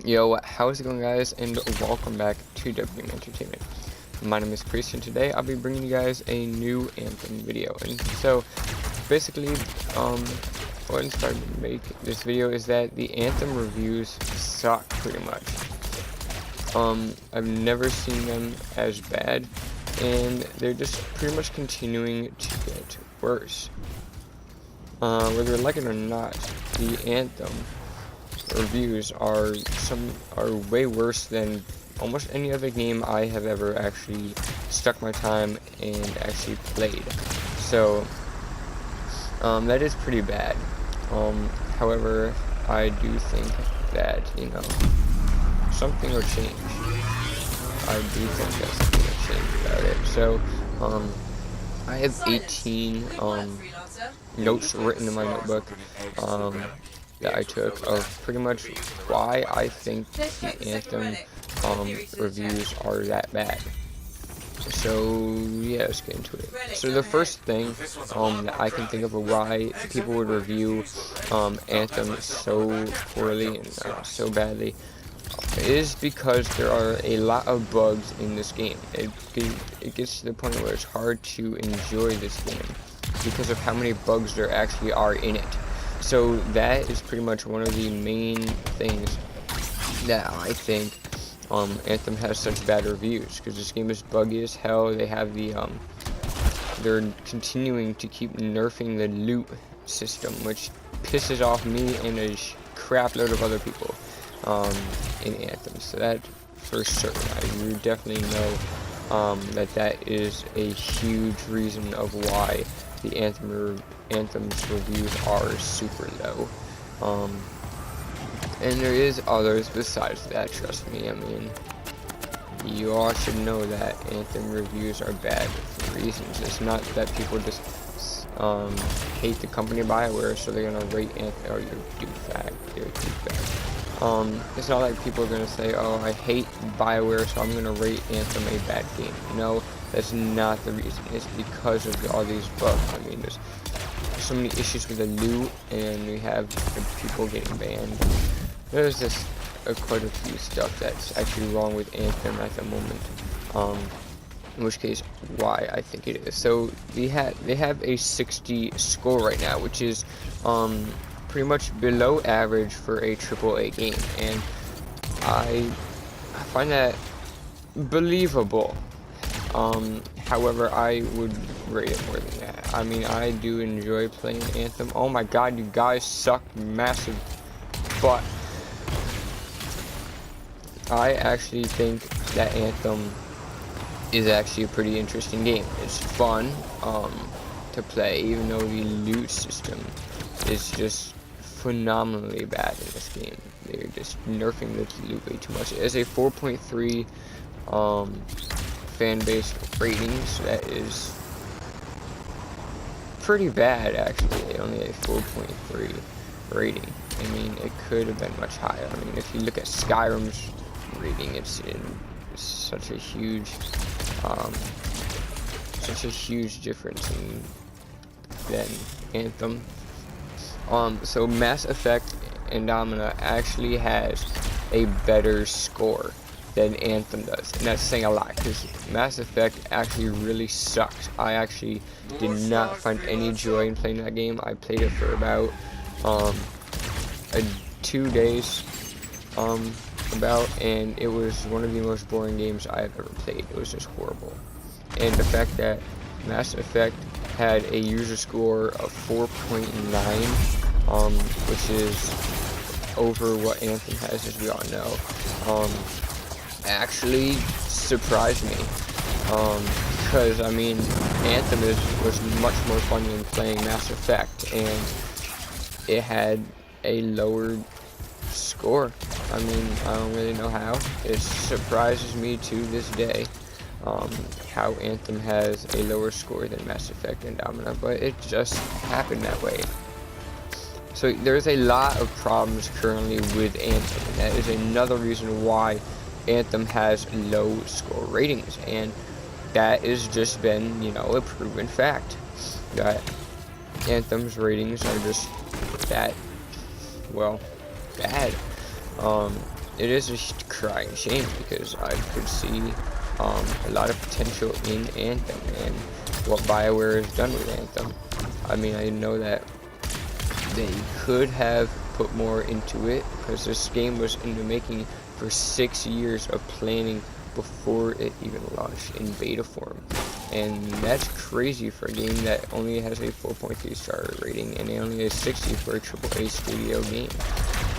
Yo, how's it going, guys, and welcome back to WM Entertainment. My name is Chris, and today I'll be bringing you guys a new Anthem video. And so, basically, what inspired me to make this video is that the Anthem reviews suck pretty much. I've never seen them as bad, and they're just pretty much continuing to get worse. Whether you like it or not, the Anthem reviews are way worse than almost any other game I have ever actually stuck my time and actually played. So that is pretty bad. However, I do think that, you know, something will change. I do think that something will change about it. So I have 18 notes written in my notebook that I took of pretty much why I think the Anthem reviews are that bad. So yeah, let's get into it. So the first thing that I can think of why people would review Anthem so poorly and so badly is because there are a lot of bugs in this game. It gets to the point where it's hard to enjoy this game because of how many bugs there actually are in it. So that is pretty much one of the main things that I think Anthem has such bad reviews, because this game is buggy as hell. They have the they're continuing to keep nerfing the loot system, which pisses off me and a crap load of other people in Anthem. So that for certain, I definitely know that is a huge reason of why the Anthem's reviews are super low. And there is others besides that, trust me. I mean, you all should know that Anthem reviews are bad for reasons. It's not that people just hate the company BioWare, so they're gonna rate Anthem. Oh, you're a douchebag. You're a douchebag. It's not like people are gonna say, oh, I hate BioWare, so I'm gonna rate Anthem a bad game. No, that's not the reason. It's because of all these bugs. I mean, there's so many issues with the loot, and we have people getting banned. There's just quite a few stuff that's actually wrong with Anthem at the moment. In which case, why I think it is. So they have a 60 score right now, which is pretty much below average for a AAA game, and I find that believable. However, I would rate it more than that. I mean, I do enjoy playing Anthem. Oh my god, you guys suck massive butt. I actually think that Anthem is actually a pretty interesting game. It's fun to play, even though the loot system is just phenomenally bad in this game. They're just nerfing the loot way too much. It has a 4.3 fan base rating, so that is pretty bad actually. Only a 4.3 rating. I mean, it could have been much higher. I mean, if you look at Skyrim's rating, it's in such a huge difference than Anthem. So Mass Effect Andromeda actually has a better score than Anthem does, and that's saying a lot, because Mass Effect actually really sucks. I actually did not find any joy in playing that game. I played it for about 2 days and it was one of the most boring games I've ever played. It was just horrible. And the fact that Mass Effect had a user score of 4.9, which is over what Anthem has, as we all know, actually surprised me, because I mean, Anthem was much more fun than playing Mass Effect, and it had a lower score. I mean, I don't really know how. It surprises me to this day how Anthem has a lower score than Mass Effect Andromeda, but it just happened that way. So there's a lot of problems currently with Anthem, and that is another reason why Anthem has low score ratings, and that has just been, you know, a proven fact that Anthem's ratings are just that, well, bad. it is a crying shame because I could see a lot of potential in Anthem and what BioWare has done with Anthem. I mean, I know that they could have put more into it because this game was in the making for 6 years of planning before it even launched in beta form, and that's crazy for a game that only has a 4.3 star rating and only a 60 for a AAA studio game,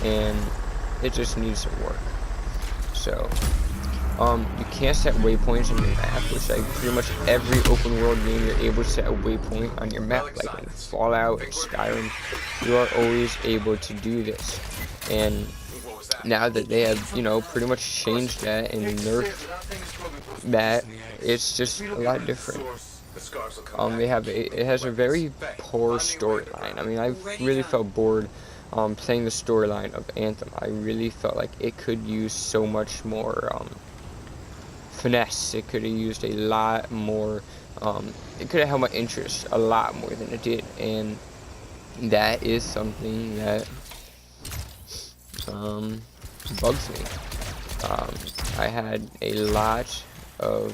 and it just needs some work. So you can't set waypoints on your map, which like pretty much every open world game you're able to set a waypoint on your map, like in Fallout and Skyrim. You are always able to do this, and now that they have, you know, pretty much changed that and nerfed that, it's just a lot different. It has a very poor storyline. I mean, I really felt bored playing the storyline of Anthem. I really felt like it could use so much more finesse. It could have used a lot more, it could have held my interest a lot more than it did, and that is something that bugs me. I had a lot of,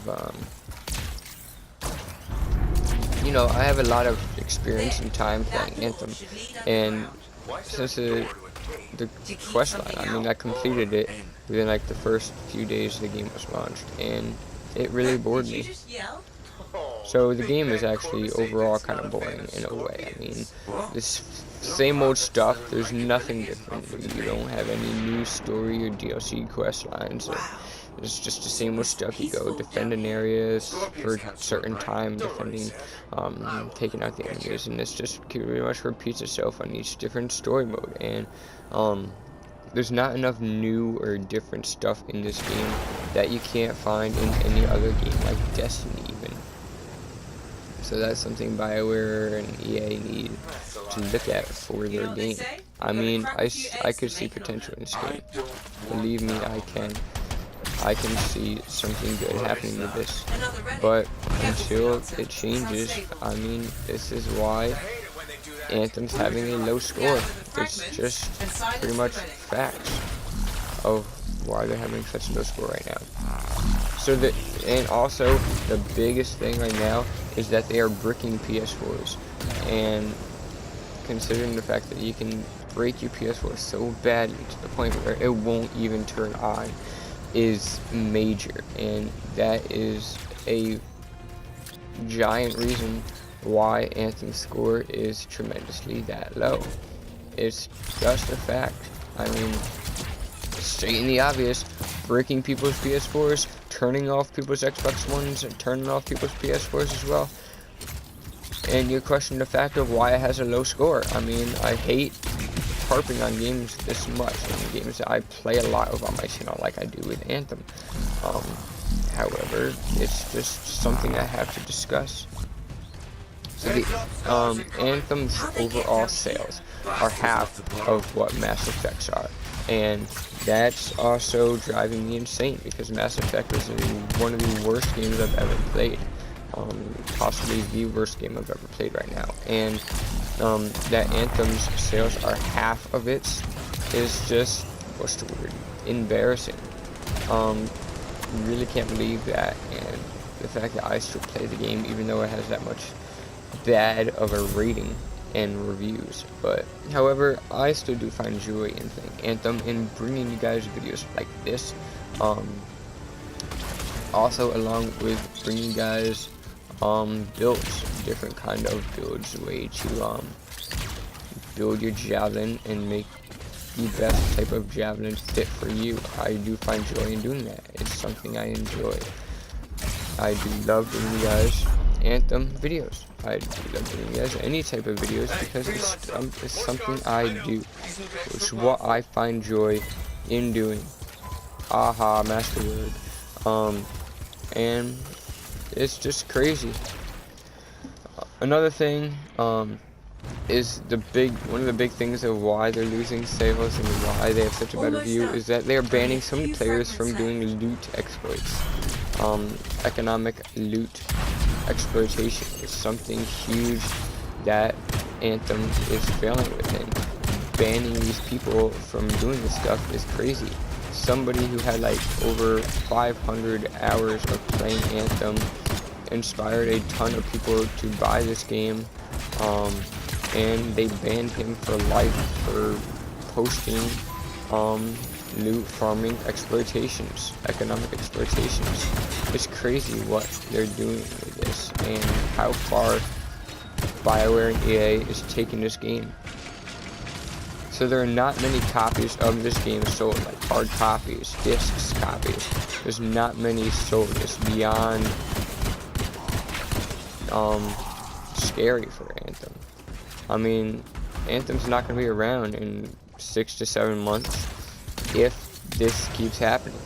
you know, I have a lot of experience and time playing Anthem, and since the quest line, I mean, I completed it within like the first few days the game was launched, and it really bored me. So the game is actually overall kind of boring in a way. I mean, this same old stuff, there's nothing different. You don't have any new story or DLC quest lines. It's just the same old stuff. You go defend an area for a certain time, defending, taking out the enemies, and this just pretty much repeats itself on each different story mode. And there's not enough new or different stuff in this game that you can't find in any other game, like Destiny even. So that's something BioWare and EA need to look at for their game. I mean, I could see potential in this game. Believe me, I can. I can see something good happening with this. But until it changes, I mean, this is why Anthem's having a low score. It's just pretty much facts of why they're having such a low score right now. So and also the biggest thing right now is that they are bricking PS4s, and considering the fact that you can break your PS4 so badly to the point where it won't even turn on is major, and that is a giant reason why Anthem's score is tremendously that low. It's just a fact. I mean, stating the obvious, breaking people's PS4s, turning off people's Xbox Ones, and turning off people's PS4s as well. And you question the fact of why it has a low score. I mean, I hate harping on games this much, and games that I play a lot of on my channel like I do with Anthem. However, it's just something I have to discuss. So the Anthem's overall sales are half of what Mass Effects are, and that's also driving me insane because Mass Effect is one of the worst games I've ever played, possibly the worst game I've ever played right now, and that Anthem's sales are half of it is just, what's the word, embarrassing. Really can't believe that, and the fact that I still play the game even though it has that much bad of a rating and reviews. But however, I still do find joy in Anthem and bringing you guys videos like this, also along with bringing you guys builds, different kind of builds, way to build your javelin and make the best type of javelin fit for you. I do find joy in doing that. It's something I enjoy. I do love bringing you guys Anthem videos. I do love bringing you guys any type of videos because it's something I do. It's what I find joy in doing. Aha, master word. And it's just crazy. Another thing is one of the big things of why they're losing sales and why they have such a bad review is that they are banning so many players from doing loot exploits. Economic loot exploitation is something huge that Anthem is failing with, and banning these people from doing this stuff is crazy. somebody who had like over 500 hours of playing Anthem inspired a ton of people to buy this game, and they banned him for life for posting loot farming exploitations, economic exploitations. It's crazy what they're doing with this and how far BioWare and EA is taking this game. So there are not many copies of this game sold, like hard copies, discs copies. There's not many sold. It's beyond scary for Anthem. I mean, Anthem's not going to be around in 6 to 7 months if this keeps happening.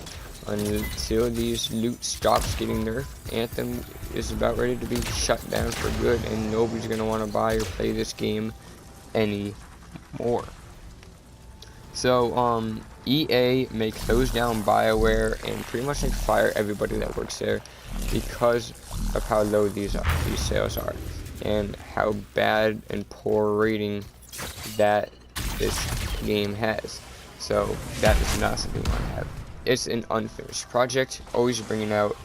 Until these loot stops getting nerfed, Anthem is about ready to be shut down for good, and nobody's going to want to buy or play this game anymore. So, EA may close down BioWare and pretty much like fire everybody that works there because of how low these sales are and how bad and poor rating that this game has. So that is not something I have. It's an unfinished project, always bringing out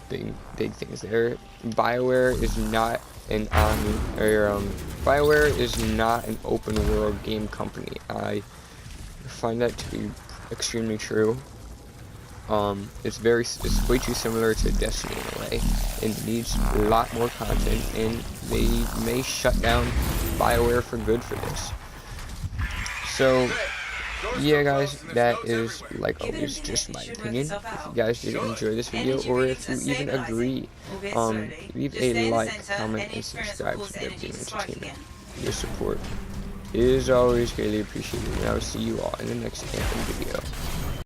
big things there. BioWare is not an BioWare is not an open world game company. I find that to be extremely true. It's way too similar to Destiny in a way. It needs a lot more content, and they may shut down BioWare for good for this. So yeah guys, that is like always just my opinion. If you guys did enjoy this video, or if you even agree, leave a like, comment, and subscribe to Anthem Entertainment. Your support is always greatly appreciated, and I will see you all in the next Anthem video.